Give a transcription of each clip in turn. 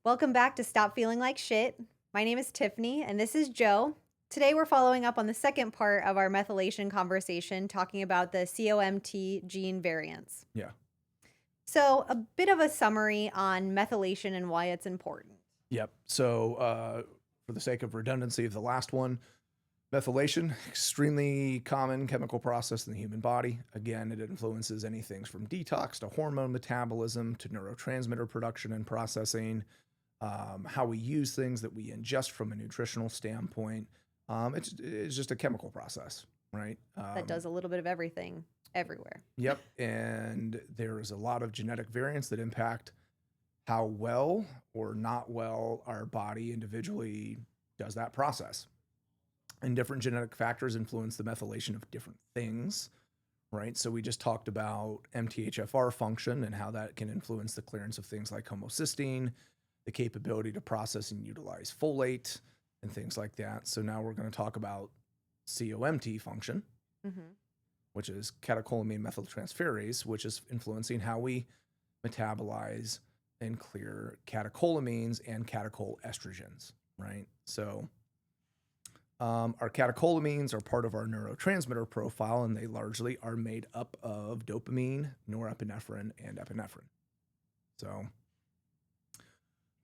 Welcome back to Stop Feeling Like Shit. My name is Tiffany, and this is Joe. Today, we're following up on the second part of our methylation conversation, talking about the COMT gene variants. Yeah. So, a bit of a summary on methylation and why it's important. Yep. So, for the sake of redundancy of the last one, methylation, extremely common chemical process in the human body. Again, it influences anything from detox to hormone metabolism to neurotransmitter production and processing, how we use things that we ingest from a nutritional standpoint. It's just a chemical process, right? That does a little bit of everything everywhere. Yep. And there is a lot of genetic variants that impact how well or not well our body individually does that process. And different genetic factors influence the methylation of different things, right? So we just talked about MTHFR function and how that can influence the clearance of things like homocysteine, the capability to process and utilize folate, and things like that. So now we're going to talk about COMT function, which is catecholamine methyltransferase, which is influencing how we metabolize and clear catecholamines and catechoestrogens, right? So our catecholamines are part of our neurotransmitter profile, and they largely are made up of dopamine, norepinephrine, and epinephrine. So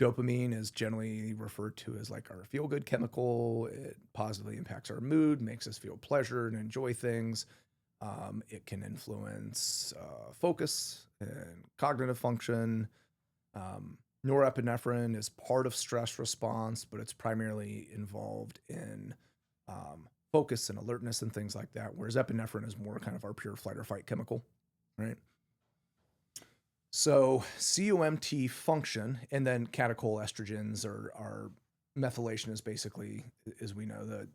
dopamine is generally referred to as like our feel-good chemical. It positively impacts our mood, makes us feel pleasure and enjoy things. It can influence focus and cognitive function. Norepinephrine is part of stress response, but it's primarily involved in focus and alertness and things like that, whereas epinephrine is more kind of our pure flight or fight chemical, right? So COMT function, and then catechoestrogens are methylation is basically, as we know, the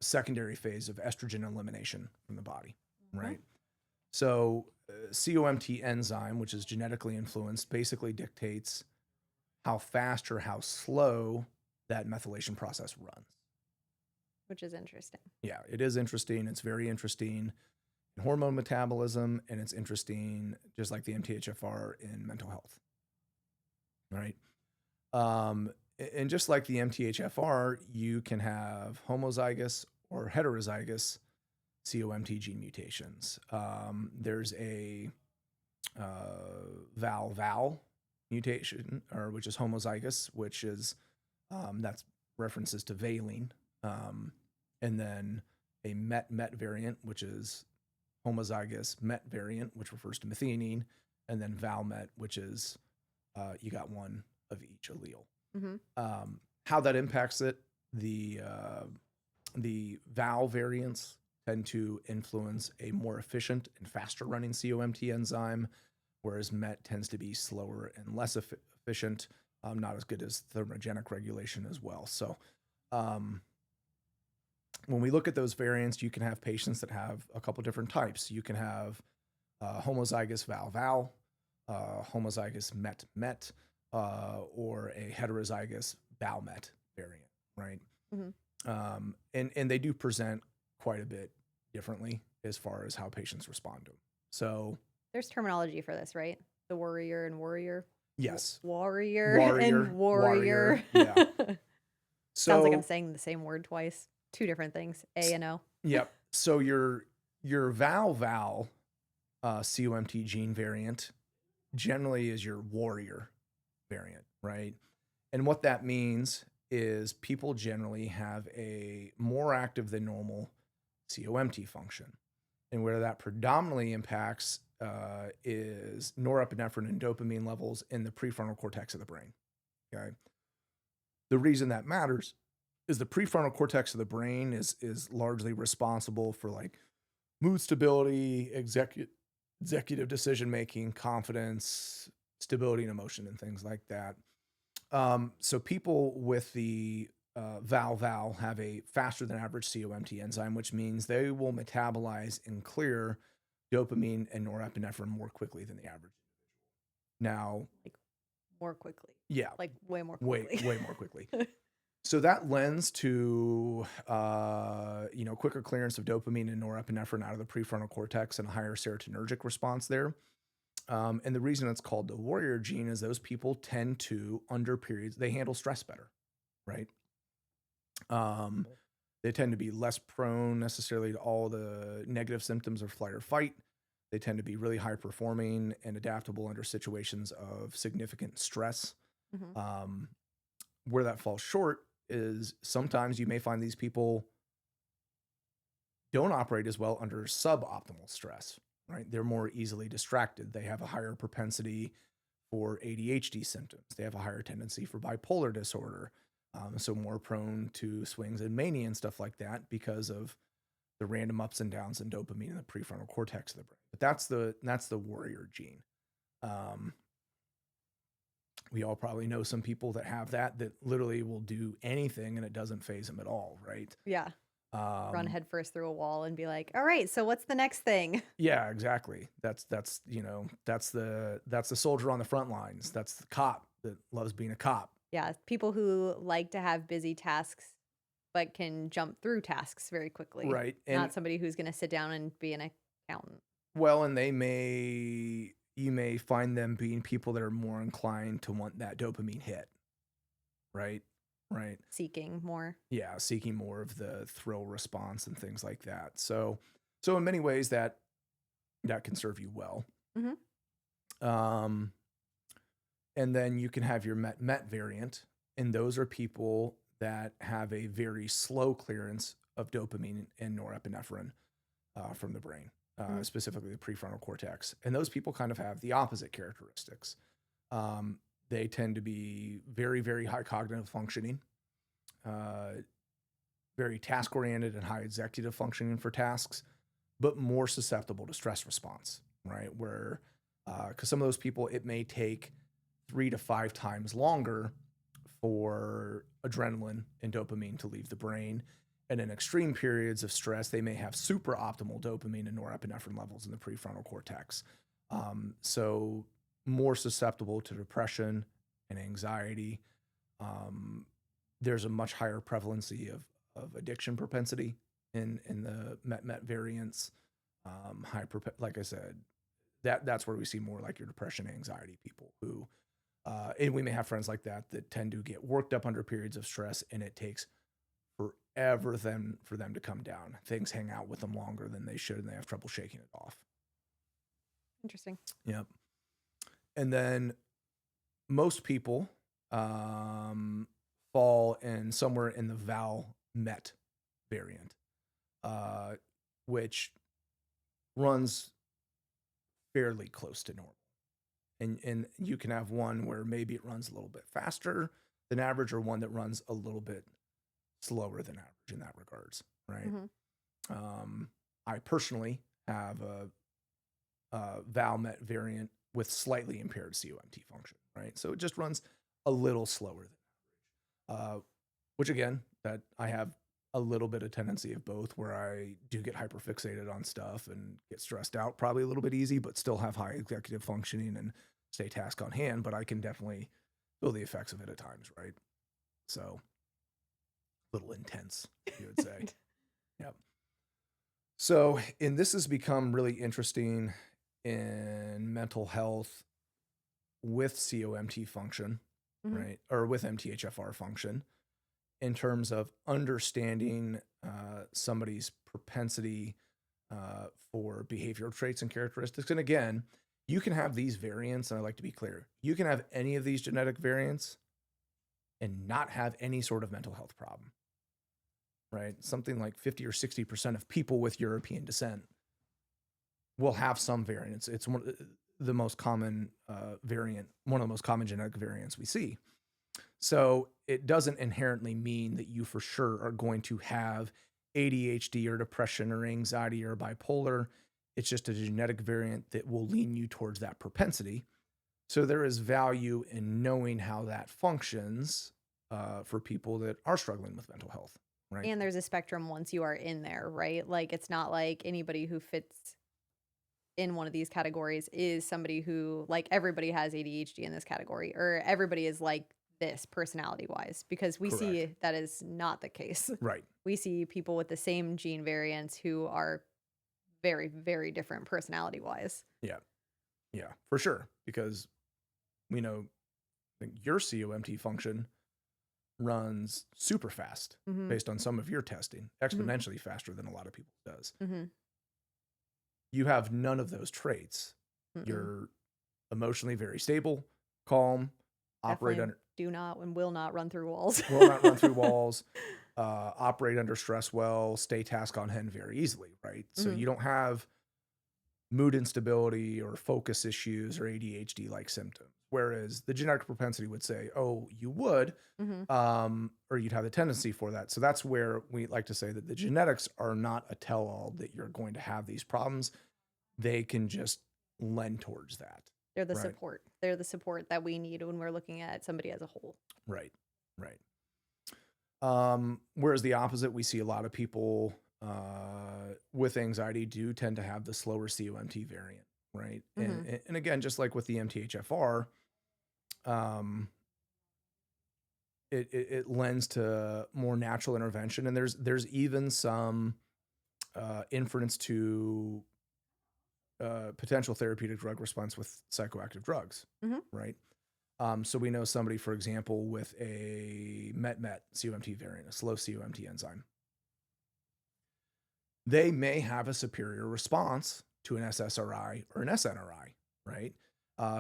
secondary phase of estrogen elimination from the body, right? So COMT enzyme, which is genetically influenced, basically dictates how fast or how slow that methylation process runs. Which is interesting. Yeah, it is interesting. It's very interesting in hormone metabolism, and it's interesting just like the MTHFR in mental health, right? And just like the MTHFR, you can have homozygous or heterozygous COMT gene mutations. There's a VAL mutation, or which is homozygous, which is that's references to valine, and then a MET variant, which is homozygous MET variant, which refers to methionine, and then VAL-MET, which is you got one of each allele. How that impacts it, the VAL variants tend to influence a more efficient and faster running COMT enzyme, whereas MET tends to be slower and less efficient, not as good as thermogenic regulation as well. So when we look at those variants, you can have patients that have a couple different types. You can have homozygous VAL-VAL, homozygous MET-MET, or a heterozygous VAL-MET variant, right? And they do present quite a bit differently as far as how patients respond to them. So there's terminology for this, right? The Worrier and Worrier. yes. Warrior and Warrior. warrior. Yeah. Sounds like I'm saying the same word twice. Two different things, A and O. Yep. So your VAL-VAL COMT gene variant generally is your Worrier variant, right? And what that means is people generally have a more active than normal COMT function. And where that predominantly impacts is norepinephrine and dopamine levels in the prefrontal cortex of the brain. Okay. The reason that matters is the prefrontal cortex of the brain is largely responsible for like mood stability, executive decision making, confidence, stability and emotion, and things like that. So people with the VAL-VAL have a faster than average COMT enzyme, which means they will metabolize and clear dopamine and norepinephrine more quickly than the average individual. Now, like more quickly. Yeah, like way more quickly. way more quickly. So that lends to quicker clearance of dopamine and norepinephrine out of the prefrontal cortex and a higher serotonergic response there. And the reason it's called the Worrier gene is those people tend to, under periods, they handle stress better, right? Um, they tend to be less prone necessarily to all the negative symptoms of flight or fight. They tend to be really high performing and adaptable under situations of significant stress. Hmm. Um, where that falls short is sometimes you may find these people don't operate as well under suboptimal stress, right? They're more easily distracted. They have a higher propensity for ADHD symptoms. They have a higher tendency for bipolar disorder. So more prone to swings and mania and stuff like that because of the random ups and downs in dopamine in the prefrontal cortex of the brain. But that's the Worrier gene. Um, we all probably know some people that have that literally will do anything and it doesn't phase them at all, right? Yeah. Run Um, headfirst through a wall and be like, all right, so what's the next thing? yeah, exactly. That's that's the soldier on the front lines. That's the cop that loves being a cop, Yeah. People who like to have busy tasks but can jump through tasks very quickly. right? And Not somebody who's going to sit down and be an accountant. well, and you may find them being people that are more inclined to want that dopamine hit, right? Right. Seeking more. Yeah, seeking more of the thrill response and things like that. So in many ways that can serve you well. Hmm. Um, and then you can have your met variant, and those are people that have a very slow clearance of dopamine and norepinephrine from the brain, Hmm. specifically the prefrontal cortex. And those people kind of have the opposite characteristics. They tend to be very, very high cognitive functioning, very task oriented and high executive functioning for tasks, but more susceptible to stress response, right? Where, because some of those people, it may take 3 to 5 times longer for adrenaline and dopamine to leave the brain. And in extreme periods of stress, they may have super optimal dopamine and norepinephrine levels in the prefrontal cortex. So more susceptible to depression and anxiety. Um, there's a much higher prevalency of addiction propensity in the met variants. Like I said, that's where we see more like your depression, anxiety people who, and we may have friends like that tend to get worked up under periods of stress, and it takes forever for them to come down. Things hang out with them longer than they should, and they have trouble shaking it off. Interesting. Yep. And then most people fall in somewhere in the Val Met variant, which runs fairly close to normal. And you can have one where maybe it runs a little bit faster than average, or one that runs a little bit slower than average in that regards, right? Hmm. I personally have a Valmet variant with slightly impaired COMT function, right? So it just runs a little slower than average, which again, that I have a little bit of tendency of both, where I do get hyperfixated on stuff and get stressed out, probably a little bit easy, but still have high executive functioning and stay task on hand. But I can definitely feel the effects of it at times, right? So a little intense, you would say. Yep. So, and this has become really interesting in mental health with COMT function, Hmm. right? Or with MTHFR function, in terms of understanding somebody's propensity for behavioral traits and characteristics. And again, you can have these variants, and I like to be clear, you can have any of these genetic variants and not have any sort of mental health problem, right? Something like 50 or 60% of people with European descent will have some variants. It's one of the most common variant, one of the most common genetic variants we see. So it doesn't inherently mean that you for sure are going to have ADHD or depression or anxiety or bipolar. It's just a genetic variant that will lean you towards that propensity. So there is value in knowing how that functions for people that are struggling with mental health, right? And there's a spectrum once you are in there, right? Like it's not like anybody who fits in one of these categories is somebody who, like, everybody has ADHD in this category, or everybody is like this personality wise, because we Correct. see that is not the case. Right. We see people with the same gene variants who are very, very different personality wise. Yeah. Yeah, for sure. Because we know, I think your COMT function runs super fast Mhm. based on some of your testing, Mhm. exponentially faster than a lot of people does. Mhm. You have none of those traits. Mm-mm. You're emotionally very stable, calm, operate Definitely under, do not and will not run through walls. will not run through walls, operate under stress well, stay task on hand very easily, right? So Mhm. you don't have mood instability or focus issues or ADHD like symptoms. Whereas the genetic propensity would say, oh, you would, Mhm. or you'd have the tendency for that. So that's where we like to say that the genetics are not a tell all that you're going to have these problems. They can just lend towards that. They're the Right. support. They're the support that we need when we're looking at somebody as a whole. Right. Right. Whereas the opposite, we see a lot of people with anxiety do tend to have the slower COMT variant, right? Mhm. And again, just like with the MTHFR, um, it lends to more natural intervention, and there's even some inference to potential therapeutic drug response with psychoactive drugs, Mhm. right? So we know somebody, for example, with a MET COMT variant, a slow COMT enzyme, they may have a superior response to an SSRI or an SNRI, right?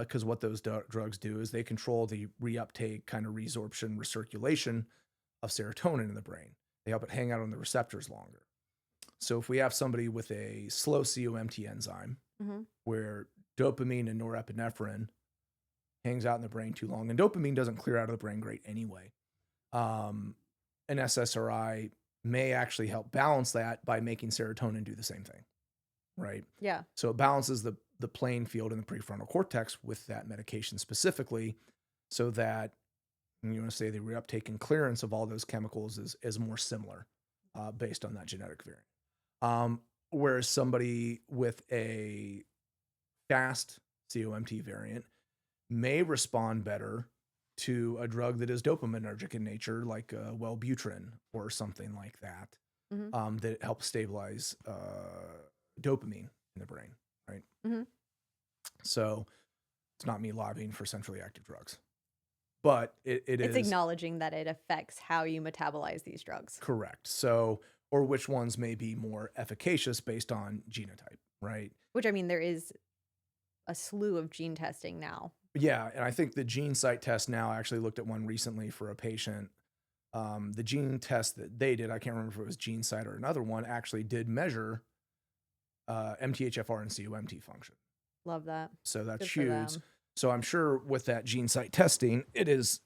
Because what those drugs do is they control the reuptake, kind of resorption, recirculation of serotonin in the brain. They help it hang out on the receptors longer. So if we have somebody with a slow COMT enzyme Mhm. where dopamine and norepinephrine hangs out in the brain too long, and dopamine doesn't clear out of the brain great anyway, um, an SSRI may actually help balance that by making serotonin do the same thing, right? Yeah. So it balances the playing field in the prefrontal cortex with that medication specifically, so that you want to say the reuptake and clearance of all those chemicals is more similar based on that genetic variant. Um, Whereas somebody with a fast COMT variant may respond better to a drug that is dopaminergic in nature, like Wellbutrin or something like that, Mhm. that helps stabilize dopamine in the brain, right? Mhm. So it's not me lobbying for centrally active drugs, but it It's is acknowledging that it affects how you metabolize these drugs. correct. So, or which ones may be more efficacious based on genotype, right? Which I mean, there is a slew of gene testing now. Yeah, and I think the gene site test now, I actually looked at one recently for a patient. The gene test that they did, I can't remember if it was gene site or another one, actually did measure MTHFR and COMT function. Love that. So that's Good for huge. them. So I'm sure with that gene site testing, it is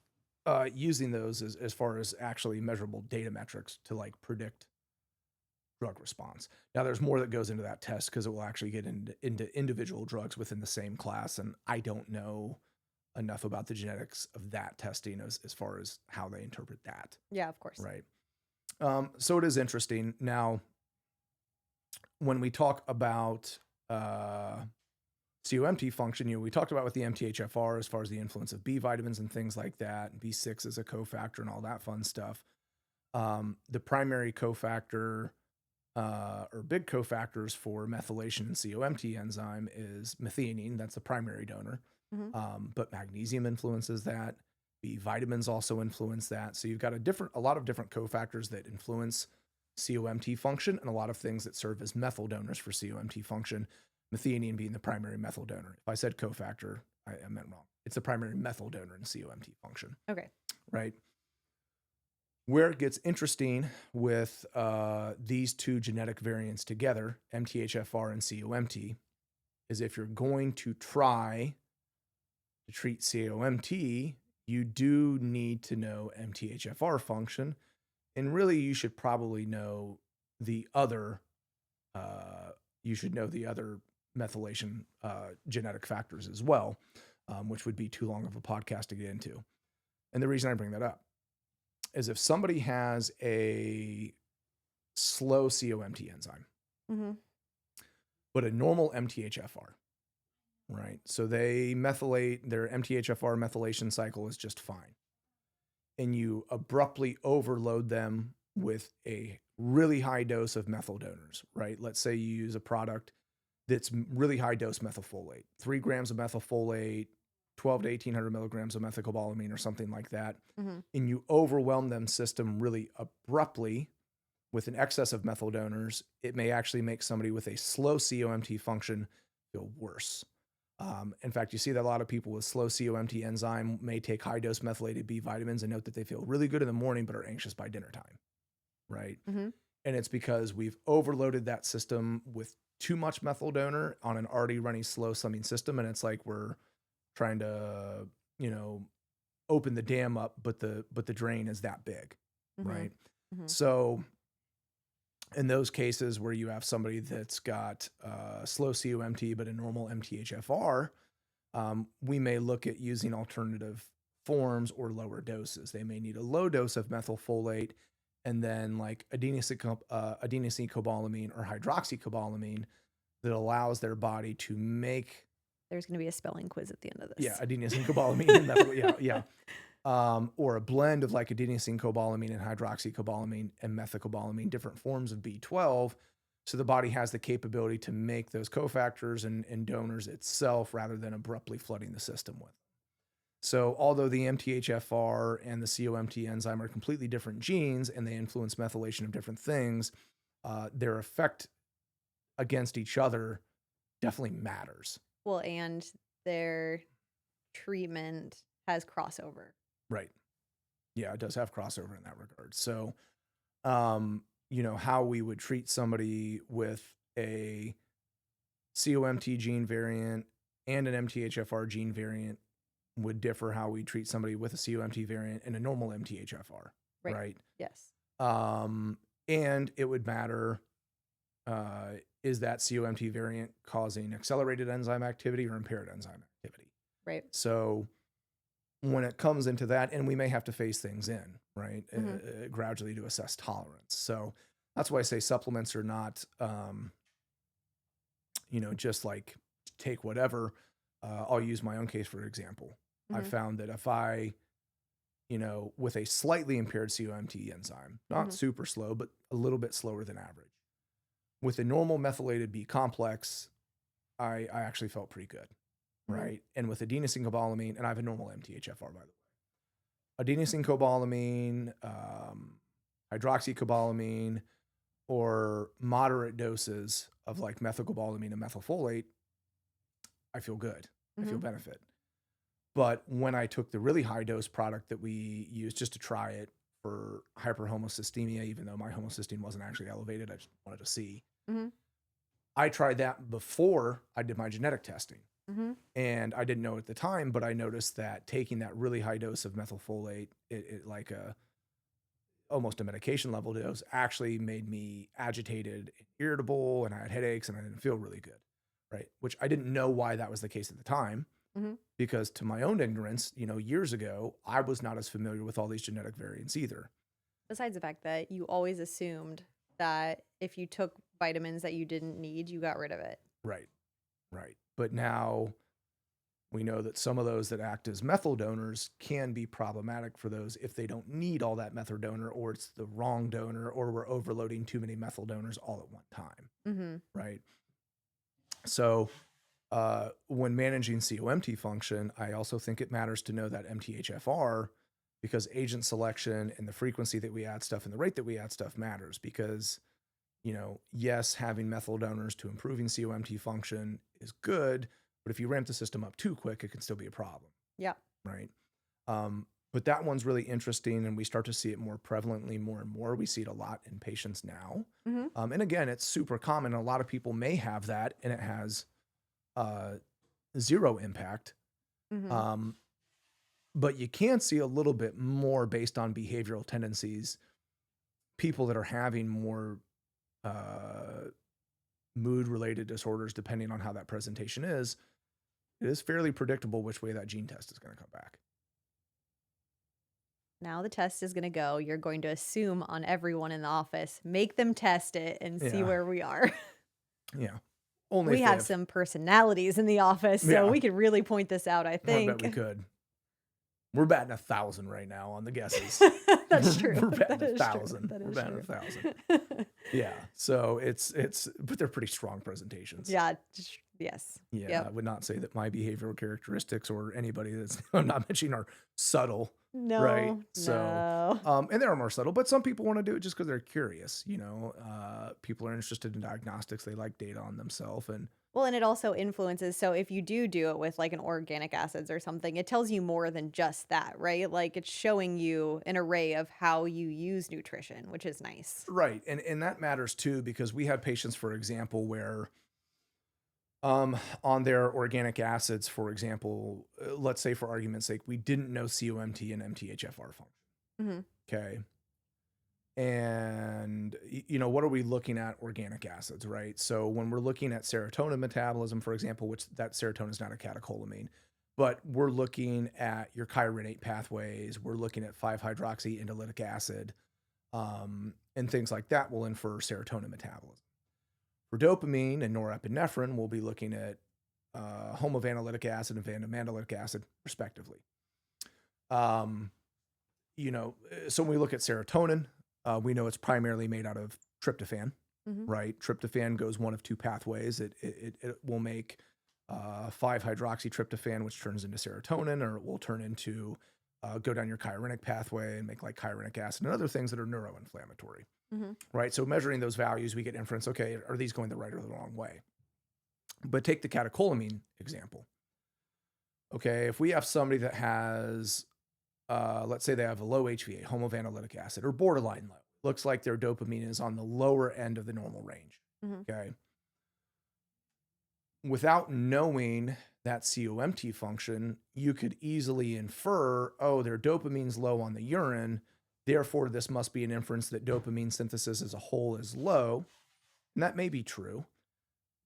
using those as far as actually measurable data metrics to like predict drug response. Now, there's more that goes into that test because it will actually get into individual drugs within the same class. And I don't know enough about the genetics of that testing as far as how they interpret that. Yeah, of course. Right. So it is interesting. Now, when we talk about COMT function, we talked about with the MTHFR as far as the influence of B vitamins and things like that, B6 as a cofactor and all that fun stuff. The primary cofactor or big cofactors for methylation and COMT enzyme is methionine. That's the primary donor. Mhm. But magnesium influences that. B vitamins also influence that. So you've got a lot of different cofactors that influence COMT function, and a lot of things that serve as methyl donors for COMT function. Methionine being the primary methyl donor. If I said cofactor, I meant wrong. It's the primary methyl donor in COMT function, Okay. right? Where it gets interesting with these two genetic variants together, MTHFR and COMT, is if you're going to try to treat COMT, you do need to know MTHFR function. And really, you should probably know the other, you should know the other methylation genetic factors as well, which would be too long of a podcast to get into. And the reason I bring that up is if somebody has a slow COMT enzyme, Mhm. but a normal MTHFR, right? So they methylate, their MTHFR methylation cycle is just fine. And you abruptly overload them with a really high dose of methyl donors, right? Let's say you use a product that's really high dose methylfolate, 3 grams of methylfolate, 12 to 1800 milligrams of methylcobalamin or something like that. Mhm. And you overwhelm them system really abruptly with an excess of methyl donors, it may actually make somebody with a slow COMT function feel worse. In fact, you see that a lot of people with slow COMT enzyme may take high dose methylated B vitamins and note that they feel really good in the morning, but are anxious by dinner time, right? Mhm. And it's because we've overloaded that system with too much methyl donor on an already running slow slumming system. And it's like we're trying to, you know, open the dam up, but the drain is that big, Mhm. right? Mhm. So in those cases where you have somebody that's got slow COMT but a normal MTHFR, we may look at using alternative forms or lower doses. They may need a low dose of methylfolate and then like adenosine cobalamin or hydroxycobalamin that allows their body to make, There's gonna be a spelling quiz at the end of yeah, this. adenosine cobalamin and methyl, yeah, yeah. Or a blend of like adenosine cobalamin and hydroxycobalamin and methylcobalamin, different forms of B12. So the body has the capability to make those cofactors and donors itself rather than abruptly flooding the system with. So although the MTHFR and the COMT enzyme are completely different genes and they influence methylation of different things, their effect against each other definitely matters. Well, and their treatment has crossover. Right. Yeah, it does have crossover in that regard. So how we would treat somebody with a COMT gene variant and an MTHFR gene variant would differ how we treat somebody with a COMT variant and a normal MTHFR, Right. right? Yes. And it would matter, is that COMT variant causing accelerated enzyme activity or impaired enzyme activity? Right. So when it comes into that, and we may have to phase things in, right, gradually to assess tolerance. So that's why I say supplements are not, just like take whatever. I'll use my own case for example. I Mhm. found that if I, with a slightly impaired COMT enzyme, not Mhm. super slow, but a little bit slower than average, with a normal methylated B complex, I actually felt pretty good, Mhm. right? And with adenosine cobalamin, and I have a normal MTHFR by the way. Adenosine cobalamin, hydroxycobalamin, or moderate doses of like methylcobalamin and methylfolate, I feel good. I feel Mhm. benefit. But when I took the really high dose product that we used just to try it for hyperhomocystemia, even though my homocysteine wasn't actually elevated, I just wanted to see. Mhm. I tried that before I did my genetic testing. Mhm. And I didn't know at the time, but I noticed that taking that really high dose of methylfolate, it like almost a medication level dose, actually made me agitated and irritable, and I had headaches and I didn't feel really good, right? Which I didn't know why that was the case at the time, Mhm. because to my own ignorance, years ago, I was not as familiar with all these genetic variants either. Besides the fact that you always assumed that if you took vitamins that you didn't need, you got rid of it. Right, right. But now we know that some of those that act as methyl donors can be problematic for those if they don't need all that methyl donor, or it's the wrong donor, or we're overloading too many methyl donors all at one time, Mhm. right? So when managing COMT function, I also think it matters to know that MTHFR, because agent selection and the frequency that we add stuff and the rate that we add stuff matters. Because, yes, having methyl donors to improving COMT function is good, but if you ramp the system up too quick, it can still be a problem, Yeah. right? But that one's really interesting, and we start to see it more prevalently more and more. We see it a lot in patients now. Mhm. And again, it's super common. A lot of people may have that, and it has uh, zero impact. Mhm. Um, but you can see a little bit more based on behavioral tendencies. People that are having more uh, mood related disorders, depending on how that presentation is, it is fairly predictable which way that gene test is going to come back. Now the test is gonna go. You're going to assume on everyone in the office, make them test it and see Yeah. where we are. Yeah. Only We if they have have. some personalities in the office, so Yeah. we could really point this out, I I bet we think. could. We're batting 1,000 right now on the guesses. That's true. We're batting That a is true. thousand. That We're is batting true. 1,000. Yeah. So but they're pretty strong presentations. Yeah. Yes. Yeah, I Yep. would not say that my behavioral characteristics or anybody that's I'm not mentioning are subtle, right? No, So, no. and they are more subtle, but some people want to do it just because they're curious. People are interested in diagnostics. They like data on themselves, and Well, and it also influences. So if you do it with like an organic acids or something, it tells you more than just that, right? Like it's showing you an array of how you use nutrition, which is nice. right, and that matters too because we had patients, for example, where on their organic acids, for example, let's say for argument's sake, we didn't know COMT and MTHFR function. Hmm. Okay. And what are we looking at organic acids, right? So when we're looking at serotonin metabolism, for example, which that serotonin is not a catecholamine, but we're looking at your chirinate pathways, we're looking at 5-hydroxyindolytic acid, and things like that will infer serotonin metabolism. For dopamine and norepinephrine, we'll be looking at homovanillytic acid and vanillytic acid, respectively. Um, so when we look at serotonin, we know it's primarily made out of tryptophan, Hmm. right? Tryptophan goes one of two pathways. It will make 5-hydroxytryptophan, which turns into serotonin, or it will turn into go down your chirinic pathway and make like chirinic acid and other things that are neuroinflammatory, Hmm. right? So measuring those values, we get inference. Okay, are these going the right or the wrong way? But take the catecholamine example. Okay, if we have somebody that has let's say they have a low HVA, homovanillytic acid, or borderline low. Looks like their dopamine is on the lower end of the normal range. Hmm. Okay. Without knowing that COMT function, you could easily infer, oh, their dopamine's low on the urine. Therefore, this must be an inference that dopamine synthesis as a whole is low. And that may be true.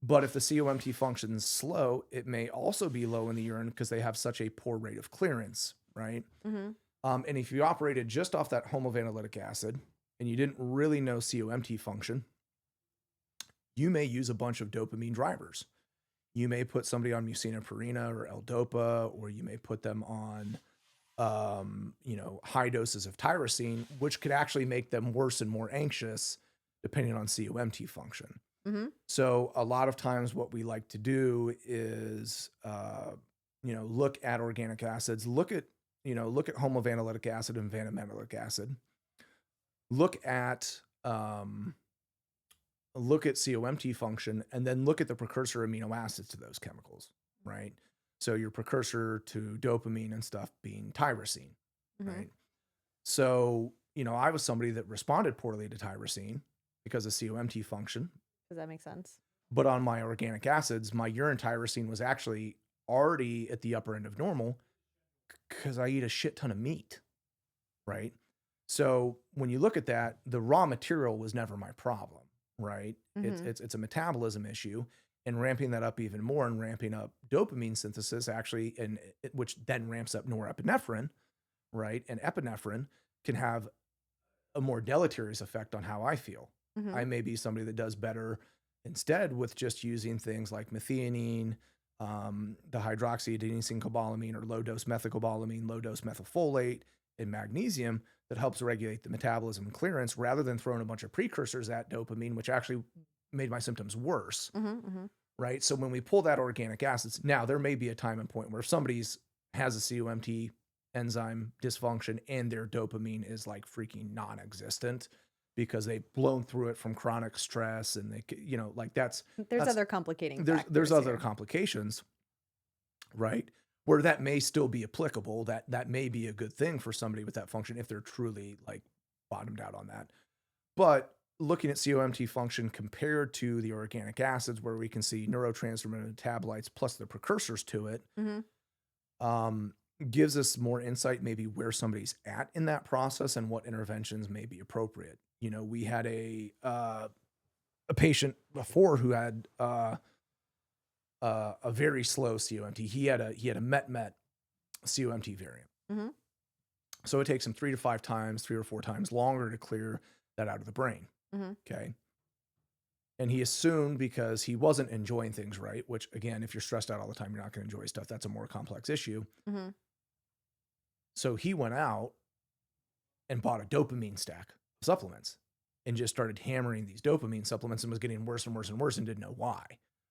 But if the COMT function is slow, it may also be low in the urine because they have such a poor rate of clearance, right? Hmm. And if you operated just off that homovanillytic acid and you didn't really know COMT function, you may use a bunch of dopamine drivers. You may put somebody on mucina or L-Dopa, or you may put them on, high doses of tyrosine, which could actually make them worse and more anxious depending on COMT function. Hmm. So a lot of times what we like to do is, look at organic acids, look at homovanillytic acid and vanillytic acid, look at COMT function, and then look at the precursor amino acids to those chemicals, right? So your precursor to dopamine and stuff being tyrosine, Hmm. right? So, I was somebody that responded poorly to tyrosine because of COMT function. Does that make sense? But on my organic acids, my urine tyrosine was actually already at the upper end of normal because I eat a shit ton of meat, right? So when you look at that, the raw material was never my problem, right? It's Hmm. it's it's a metabolism issue, and ramping that up even more and ramping up dopamine synthesis actually, which then ramps up norepinephrine, right? And epinephrine can have a more deleterious effect on how I feel. Hmm. I may be somebody that does better instead with just using things like methionine, the hydroxyadenosine cobalamin or low dose methylcobalamin, low dose methylfolate, and magnesium that helps regulate the metabolism and clearance rather than throwing a bunch of precursors at dopamine, which actually made my symptoms worse. Hmm. Hmm. Right. So when we pull that organic acids, now there may be a time and point where if somebody's has a COMT enzyme dysfunction and their dopamine is like freaking non-existent because they've blown through it from chronic stress and like There's that's other complicating there's factors other here. complications, right? Where that may still be applicable, that may be a good thing for somebody with that function if they're truly like bottomed out on that. But looking at COMT function compared to the organic acids, where we can see neurotransmitter metabolites plus the precursors to it, Hmm. um, gives us more insight maybe where somebody's at in that process and what interventions may be appropriate. We had a patient before who had a very slow COMT. He had a MET COMT variant. Hmm. So it takes him 3 or 4 times longer to clear that out of the brain. Hmm. Okay. And he assumed because he wasn't enjoying things right, which again, if you're stressed out all the time, you're not going to enjoy stuff. That's a more complex issue. Hmm. So he went out and bought a dopamine stack of supplements and just started hammering these dopamine supplements and was getting worse and worse and worse and didn't know why.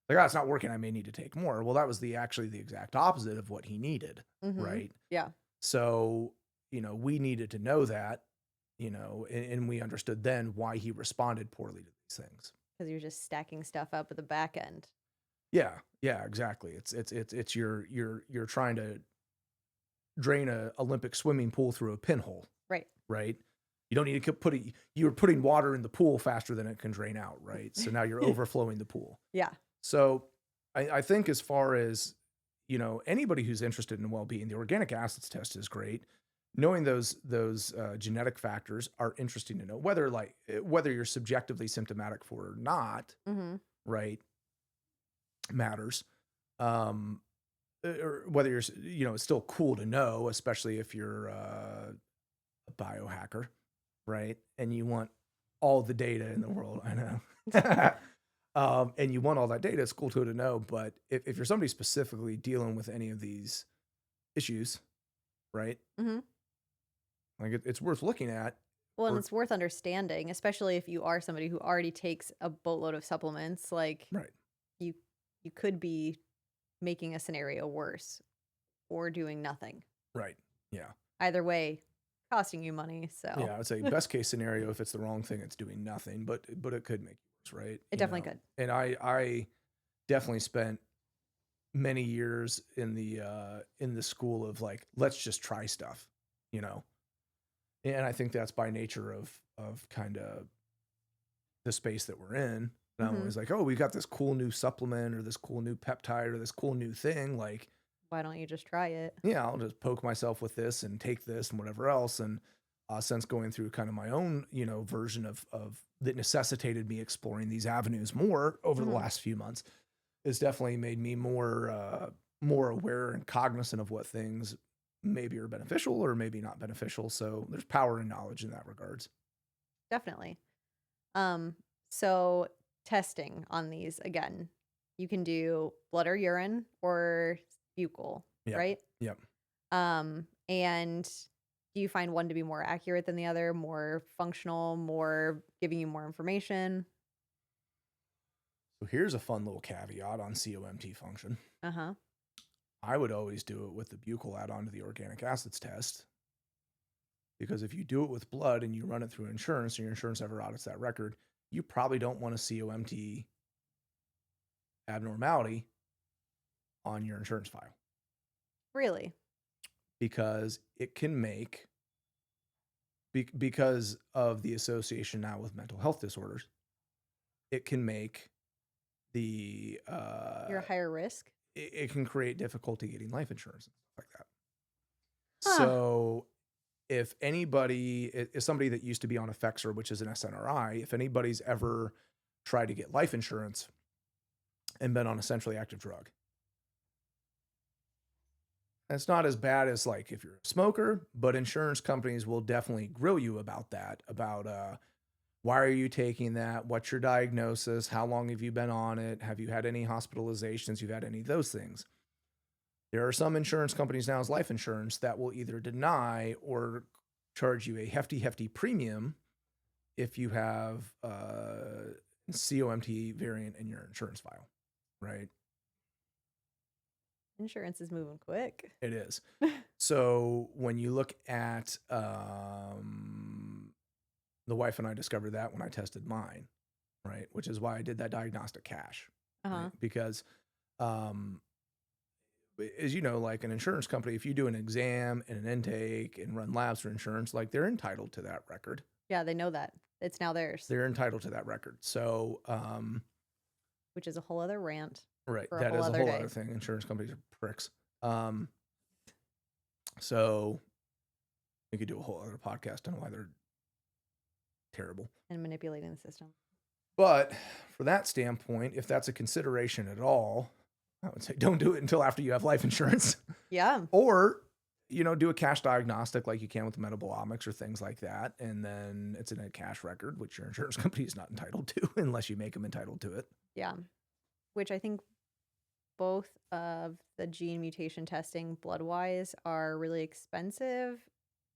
Like, oh, it's not working. I may need to take more. Well, that was actually the exact opposite of what he needed, Mhm. right? Yeah. So, we needed to know that, and we understood then why he responded poorly to these things. Because you're just stacking stuff up at the back end. Yeah, yeah, exactly. It's you're trying to drain a Olympic swimming pool through a pinhole, Right. right? You don't need to keep putting you're putting water in the pool faster than it can drain out, right? So now you're overflowing the pool. Yeah. So I think as far as, anybody who's interested in well-being, the organic acids test is great. Knowing those genetic factors are interesting to know, whether you're subjectively symptomatic for or not, Mhm. right, matters. Um, or whether it's still cool to know, especially if you're a biohacker, right? And you want all the data in the world. I know. And you want all that data. It's cool to know. But if you're somebody specifically dealing with any of these issues, right? Mhm. Like it's worth looking at. Well, and Or it's worth understanding, especially if you are somebody who already takes a boatload of supplements, like, right, you you could be making a scenario worse or doing nothing. right, yeah, Either way, costing you money, so yeah. I'd say best case scenario, if it's the wrong thing, it's doing nothing. But it could make you worse, right? it definitely could. And I definitely spent many years in the school of like, let's just try stuff, you know. And I think that's by nature of kind of the space that we're in. And I'm Mhm. always like, oh, we got this cool new supplement or this cool new peptide or this cool new thing. Like, Why don't you just try it? yeah, I'll just poke myself with this and take this and whatever else. And since going through kind of my own, version of that necessitated me exploring these avenues more over the Mhm. last few months, it's definitely made me more aware and cognizant of what things maybe are beneficial or maybe not beneficial. So there's power in knowledge in that regards. Definitely. Um, so testing on these again, you can do blood or urine or buccal, Yep. right? Yep. And do you find one to be more accurate than the other, more functional, more giving you more information? So here's a fun little caveat on COMT function. Uh-huh. I would always do it with the buccal add-on to the organic acids test, because if you do it with blood and you run it through insurance and your insurance ever audits that record, you probably don't want a COMT abnormality on your insurance file, Really? because it can make, because of the association now with mental health disorders, it can make the You're a higher risk? it can create difficulty getting life insurance and stuff like that. Huh. So if anybody is somebody that used to be on a Fexer, which is an SNRI, if anybody's ever tried to get life insurance and been on a centrally active drug, it's not as bad as like if you're a smoker, but insurance companies will definitely grill you about that, about why are you taking that? What's your diagnosis? How long have you been on it? Have you had any hospitalizations? You've had any of those things. There are some insurance companies now as life insurance that will either deny or charge you a hefty premium if you have COMT variant in your insurance file, right? Insurance is moving quick. It is. So when you look at the wife and I discovered that when I tested mine, right? Which is why I did that diagnostic cache, right? Uh-huh. Because um, as you know, like an insurance company, if you do an exam and an intake and run labs for insurance, like they're entitled to that record. Yeah, they know that. It's now theirs, They're entitled to that record. So, which is a whole other rant right, for a that whole is a other whole day. other thing. Insurance companies are pricks. So we could do a whole other podcast on why they're terrible. And manipulating the system. But for that standpoint, if that's a consideration at all, I would say don't do it until after you have life insurance. Yeah. Or, do a cash diagnostic like you can with metabolomics or things like that. And then it's in a cash record, which your insurance company is not entitled to unless you make them entitled to it. Yeah. Which I think both of the gene mutation testing blood-wise are really expensive,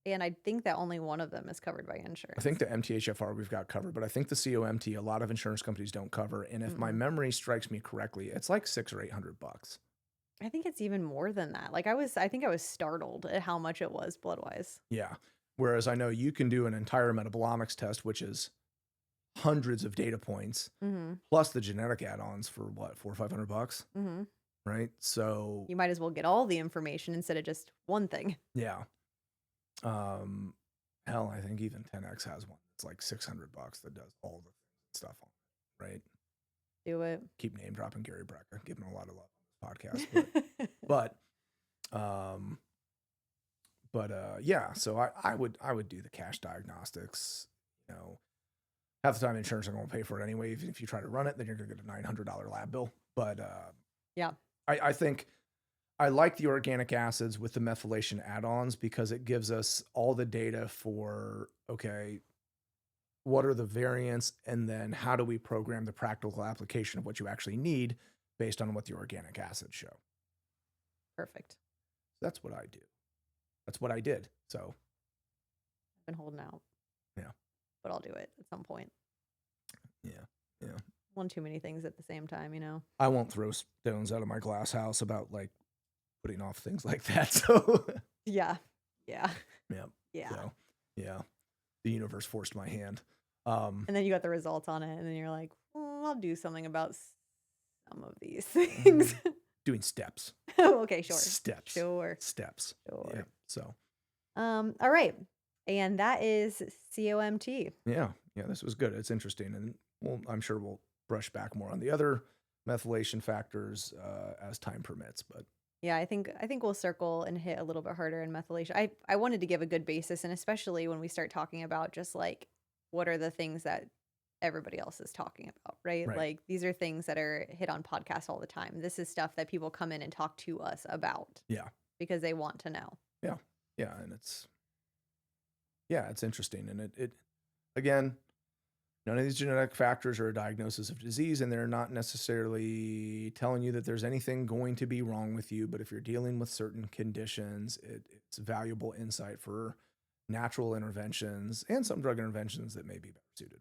and I think that only one of them is covered by I think insurance. the MTHFR we've got covered, but I think the COMT a lot of insurance companies don't cover. And if my Mm-mm. memory strikes me correctly, it's like $600 or $800. I think it's even more than that. Like, I think I was startled at how much it was blood-wise. Yeah. Whereas I know you can do an entire metabolomics test, which is hundreds of data points, Mhm. plus the genetic add-ons for what, $400 or $500, Mhm. right? So You might as well get all the information instead of just one thing. yeah. Um, hell, I think even 10X has one. It's like $600 that does all the stuff on it, right? Do it. Keep name dropping Gary Brecka, giving a lot of love on this podcast, but um, yeah. So I would do the cash diagnostics. You know, half the time insurance are going to pay for it anyway. Even if you try to run it, then you're going to get a $900 lab bill. But Yeah. I think I like the organic acids with the methylation add-ons because it gives us all the data for, okay, what are the variants, and then how do we program the practical application of what you actually need based on what the organic acids show. Perfect. That's what I do. That's what I did. So I've been holding out, yeah, but I'll do it at some point. yeah. One too many things at the same time, you know? I won't throw stones out of my glass house about like putting off things like that. So Yeah. Yeah. yeah, Yeah. so yeah, the universe forced my hand. And then you got the results on it, and then you're like, I'll do something about some of these Mm-hmm. things. Doing steps. Okay, sure. Steps. Sure. Steps. Sure. Yeah. So All right. And that is COMT. yeah, this was good. It's interesting, and I'm sure we'll brush back more on the other methylation factors as time permits. But Yeah, I think we'll circle and hit a little bit harder in methylation. I wanted to give a good basis, and especially when we start talking about just like what are the things that everybody else is talking about, right? right, Like these are things that are hit on podcasts all the time. This is stuff that people come in and talk to us about yeah, because they want to know. yeah, and it's interesting, and it again, none of these genetic factors are a diagnosis of disease, and they're not necessarily telling you that there's anything going to be wrong with you. But if you're dealing with certain conditions, it's valuable insight for natural interventions and some drug interventions that may be better suited.